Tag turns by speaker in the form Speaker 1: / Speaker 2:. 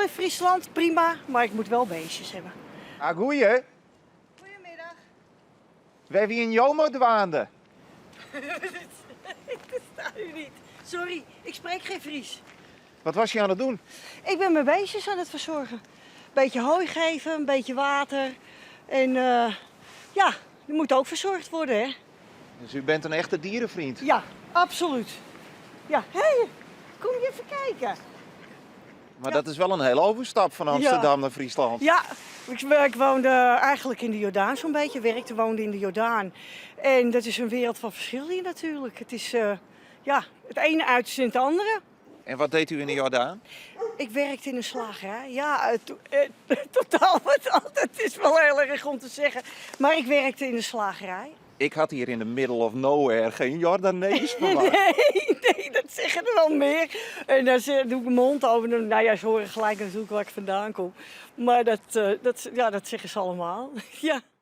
Speaker 1: in Friesland, prima, maar ik moet wel beestjes hebben.
Speaker 2: Ah, goeie.
Speaker 1: Goedemiddag.
Speaker 2: We hebben hier een jomo dwaande.
Speaker 1: Dat staat u niet. Sorry, ik spreek geen Fries.
Speaker 2: Wat was je aan het doen?
Speaker 1: Ik ben mijn beestjes aan het verzorgen. Beetje hooi geven, een beetje water. En ja, die moet ook verzorgd worden, hè?
Speaker 2: Dus u bent een echte dierenvriend.
Speaker 1: Ja, absoluut. Ja, hé, kom je even kijken.
Speaker 2: Maar dat is wel een hele overstap van Amsterdam naar Friesland.
Speaker 1: Ja, ik woonde eigenlijk in de Jordaan zo'n beetje. Woonde in de Jordaan. En dat is een wereld van verschil hier natuurlijk. Het is ja, het ene uiterste in het andere.
Speaker 2: En wat deed u in de Jordaan?
Speaker 1: Ik werkte in een slagerij. Ja, totaal wat anders. Het is wel heel erg om te zeggen. Maar ik werkte in een slagerij.
Speaker 2: Ik had hier in the middle of nowhere geen Jordanees verwacht.
Speaker 1: Nee, dat zeggen er wel meer. En dan doe ik mijn mond over. Nou ja, ze horen gelijk natuurlijk waar ik vandaan kom. Maar dat zeggen ze allemaal. Ja.